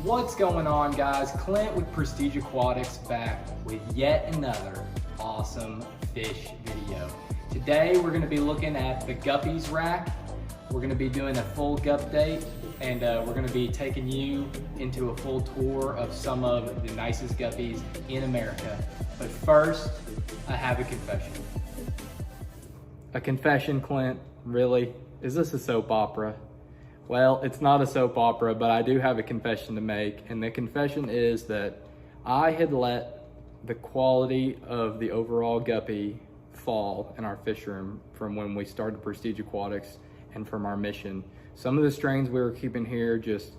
What's going on, guys? Clint with Prestige Aquatics back with yet another awesome fish video. Today we're going to be looking at the Guppies rack. We're going to be doing a full Guppdate, and we're going to be taking you into a full tour of some of the nicest guppies in America. But first, I have a confession. A confession, Clint? Really? Is this a soap opera? Well, it's not a soap opera, but I do have a confession to make, and the confession is that I had let the quality of the overall guppy fall in our fish room from when we started Prestige Aquatics and from our mission. Some of the strains we were keeping here just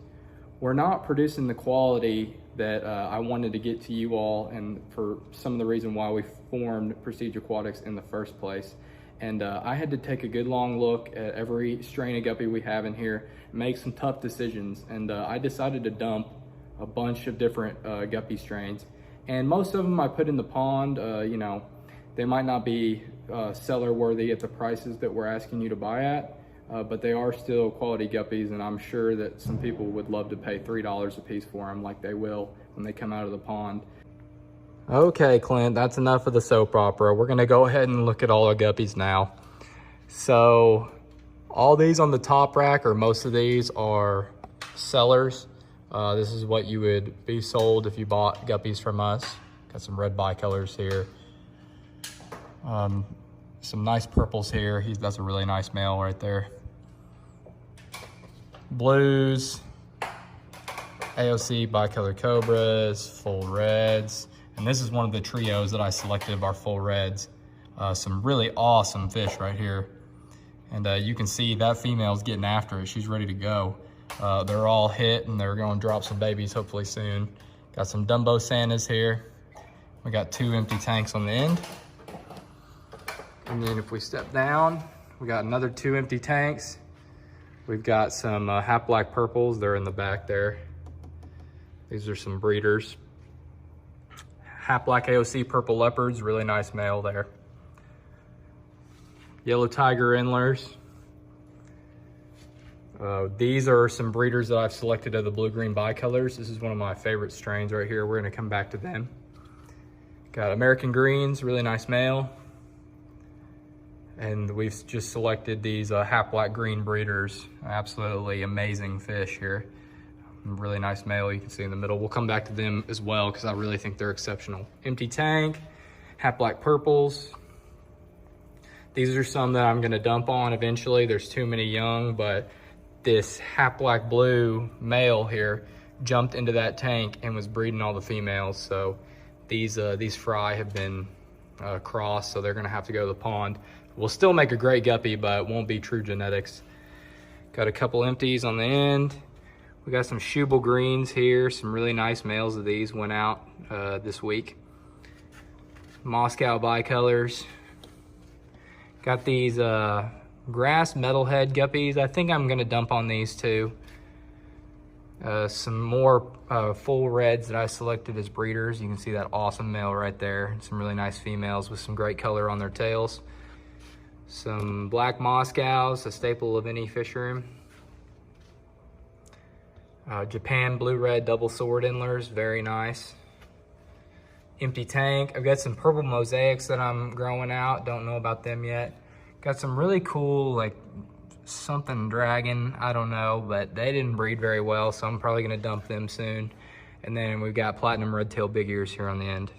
were not producing the quality that I wanted to get to you all, and for some of the reason why we formed Prestige Aquatics in the first place. And I had to take a good long look at every strain of guppy we have in here, make some tough decisions, and I decided to dump a bunch of different guppy strains. And most of them I put in the pond. You know, they might not be seller worthy at the prices that we're asking you to buy at, but they are still quality guppies, and I'm sure that some people would love to pay $3 a piece for them like they will when they come out of the pond. Okay, Clint, that's enough of the soap opera. We're gonna go ahead and look at all our guppies now. So all these on the top rack, or most of these, are sellers. This is what you would be sold if you bought guppies from us. Got some red bicolors here. Some nice purples here. That's a really nice male right there. Blues, Aoc Bi-Color Cobras, full reds. And this is one of the trios that I selected of our full reds. Some really awesome fish right here. And you can see that female's getting after it. She's ready to go. They're all hit, and they're gonna drop some babies hopefully soon. Got some Dumbo Santas here. We got 2 empty tanks on the end. And then if we step down, we got another 2 empty tanks. We've got some half black purples. They're in the back there. These are some breeders. Half black AOC purple leopards, really nice male there. Yellow tiger endlers. These are some breeders that I've selected of the blue-green bicolors. This is one of my favorite strains right here. We're gonna come back to them. Got American greens, really nice male. And we've just selected these half black green breeders. Absolutely amazing fish here. Really nice male you can see in the middle. We'll come back to them as well because I really think they're exceptional. Empty tank, half black purples. These are some that I'm gonna dump on eventually. There's too many young, but this half black blue male here jumped into that tank and was breeding all the females. So these fry have been crossed, so they're gonna have to go to the pond. We'll still make a great guppy, but it won't be true genetics. Got a couple empties on the end. We got some Schubel greens here. Some really nice males of these went out this week. Moscow bicolors. Got these grass metalhead guppies. I think I'm gonna dump on these too. Some more full reds that I selected as breeders. You can see that awesome male right there. Some really nice females with some great color on their tails. Some black Moscows, a staple of any fish room. Japan blue-red double sword endlers, very nice. Empty tank. I've got some purple mosaics that I'm growing out. Don't know about them yet. Got some really cool, like something dragon, I don't know, but they didn't breed very well, so I'm probably gonna dump them soon. And then we've got platinum red-tailed big ears here on the end.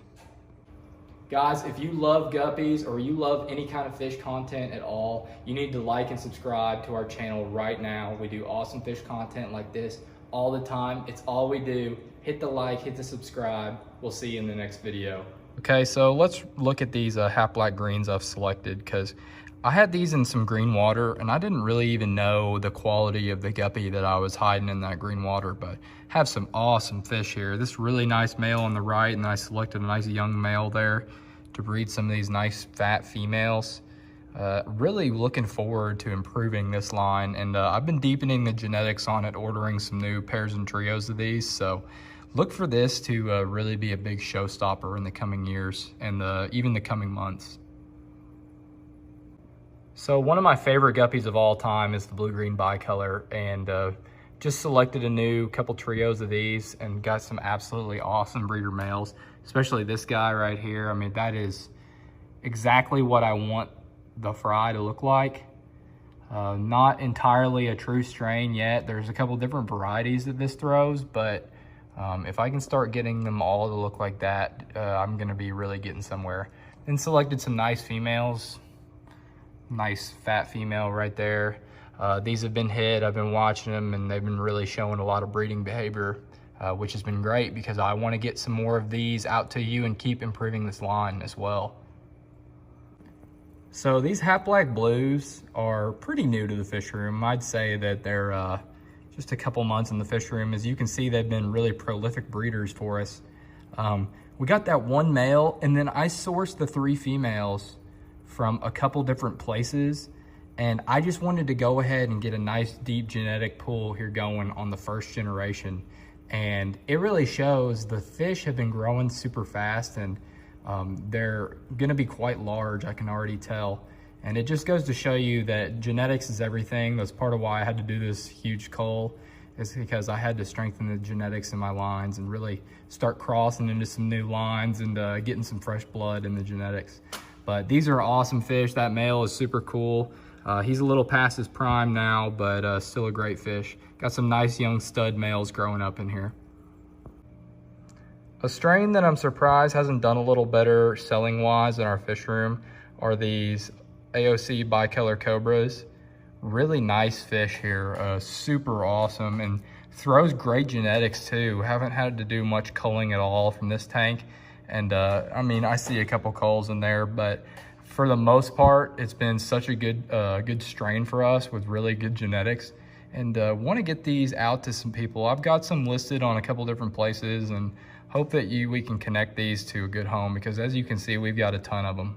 Guys, if you love guppies or you love any kind of fish content at all, you need to like and subscribe to our channel right now. We do awesome fish content like this all the time. It's all we do. Hit the like, hit the subscribe. We'll see you in the next video. Okay, so let's look at these half black greens I've selected, because I had these in some green water and I didn't really even know the quality of the guppy that I was hiding in that green water, but have some awesome fish here. This really nice male on the right, and I selected a nice young male there to breed some of these nice fat females. Really looking forward to improving this line, and I've been deepening the genetics on it, ordering some new pairs and trios of these, so look for this to really be a big showstopper in the coming years and even the coming months. So one of my favorite guppies of all time is the blue-green bicolor, and just selected a new couple trios of these and got some absolutely awesome breeder males, especially this guy right here. I mean, that is exactly what I want the fry to look like. Not entirely a true strain yet. There's a couple different varieties that this throws, but if I can start getting them all to look like that, I'm gonna be really getting somewhere. Then selected some nice females. Nice fat female right there. These have been hit. I've been watching them and they've been really showing a lot of breeding behavior, which has been great because I want to get some more of these out to you and keep improving this line as well. So these half black blues are pretty new to the fish room. I'd say that they're just a couple months in the fish room. As you can see, they've been really prolific breeders for us. We got that one male, and then I sourced the 3 females from a couple different places, and I just wanted to go ahead and get a nice deep genetic pool here going on the first generation, and it really shows. The fish have been growing super fast, and they're gonna be quite large, I can already tell. And it just goes to show you that genetics is everything. That's part of why I had to do this huge cull, is because I had to strengthen the genetics in my lines and really start crossing into some new lines and getting some fresh blood in the genetics. But these are awesome fish. That male is super cool. He's a little past his prime now, but still a great fish. Got some nice young stud males growing up in here. A strain that I'm surprised hasn't done a little better selling wise in our fish room are these Aoc Bi-Color Cobras. Really nice fish here, super awesome, and throws great genetics too. Haven't had to do much culling at all from this tank. And I mean, I see a couple culls in there, but for the most part, it's been such a good strain for us with really good genetics. And want to get these out to some people. I've got some listed on a couple different places, and hope that we can connect these to a good home, because as you can see, we've got a ton of them.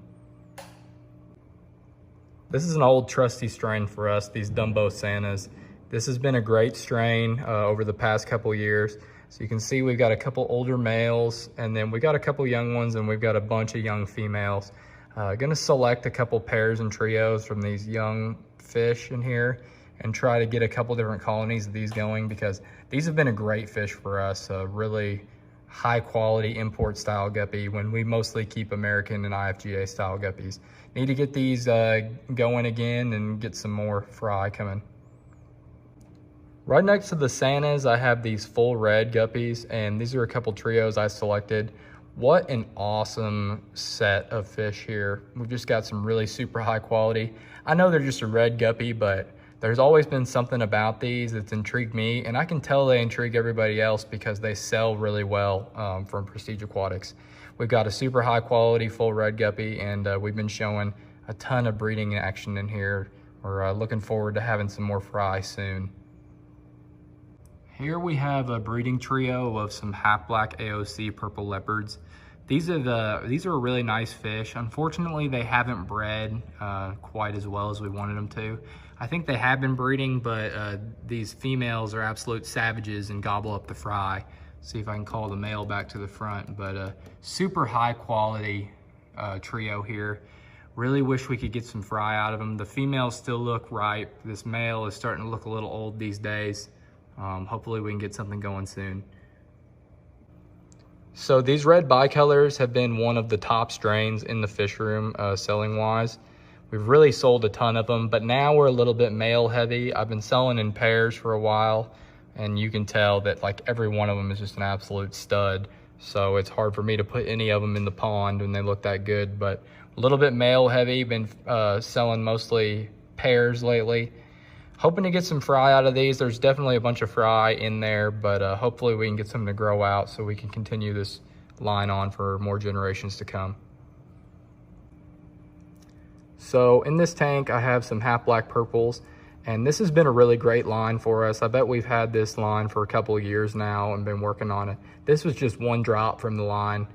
This is an old trusty strain for us, these Dumbo Santas. This has been a great strain over the past couple years. So you can see we've got a couple older males, and then we got a couple young ones, and we've got a bunch of young females. Gonna select a couple pairs and trios from these young fish in here and try to get a couple different colonies of these going, because these have been a great fish for us. Really high quality import style guppy when we mostly keep American and IFGA style guppies. Need to get these going again and get some more fry coming. Right next to the Santas, I have these full red guppies, and these are a couple trios I selected. What an awesome set of fish here. We've just got some really super high quality. I know they're just a red guppy, but there's always been something about these that's intrigued me, and I can tell they intrigue everybody else because they sell really well from Prestige Aquatics. We've got a super high quality full red guppy, and we've been showing a ton of breeding action in here. We're looking forward to having some more fry soon. Here we have a breeding trio of some half black AOC purple leopards. These are a really nice fish. Unfortunately, they haven't bred quite as well as we wanted them to. I think they have been breeding, but these females are absolute savages and gobble up the fry. See if I can call the male back to the front, but super high quality trio here. Really wish we could get some fry out of them. The females still look ripe. This male is starting to look a little old these days. Hopefully we can get something going soon. So these red bicolors have been one of the top strains in the fish room selling wise. We've really sold a ton of them, but now we're a little bit male heavy. I've been selling in pairs for a while, and you can tell that like every one of them is just an absolute stud. So it's hard for me to put any of them in the pond when they look that good, but a little bit male heavy. Been selling mostly pairs lately. Hoping to get some fry out of these. There's definitely a bunch of fry in there, but hopefully we can get some to grow out so we can continue this line on for more generations to come. So in this tank, I have some half black purples, and this has been a really great line for us. I bet we've had this line for a couple of years now and been working on it. This was just one drop from the line.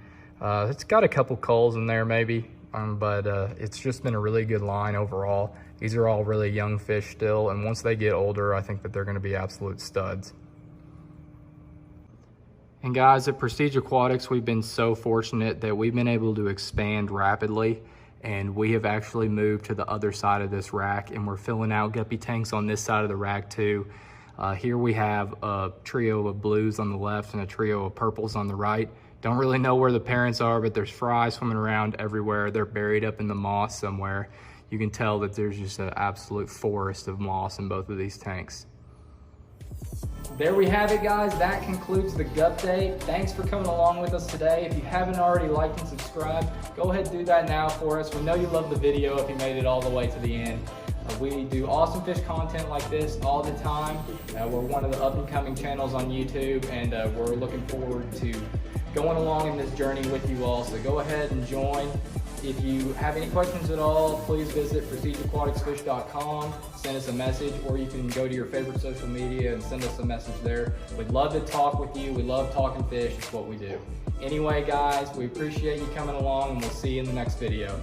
It's got a couple culls in there maybe, but it's just been a really good line overall. These are all really young fish still, and once they get older, I think that they're gonna be absolute studs. And guys, at Prestige Aquatics, we've been so fortunate that we've been able to expand rapidly, and we have actually moved to the other side of this rack, and we're filling out guppy tanks on this side of the rack too. Here we have a trio of blues on the left and a trio of purples on the right. Don't really know where the parents are, but there's fry swimming around everywhere. They're buried up in the moss somewhere. You can tell that there's just an absolute forest of moss in both of these tanks. There we have it, guys. That concludes the Guppdate. Thanks for coming along with us today. If you haven't already liked and subscribed, go ahead and do that now for us. We know you love the video if you made it all the way to the end. We do awesome fish content like this all the time. We're one of the up and coming channels on YouTube, and we're looking forward to going along in this journey with you all. So go ahead and join. If you have any questions at all, please visit prestigeaquaticsfish.com, send us a message, or you can go to your favorite social media and send us a message there. We'd love to talk with you. We love talking fish. It's what we do. Anyway, guys, we appreciate you coming along, and we'll see you in the next video.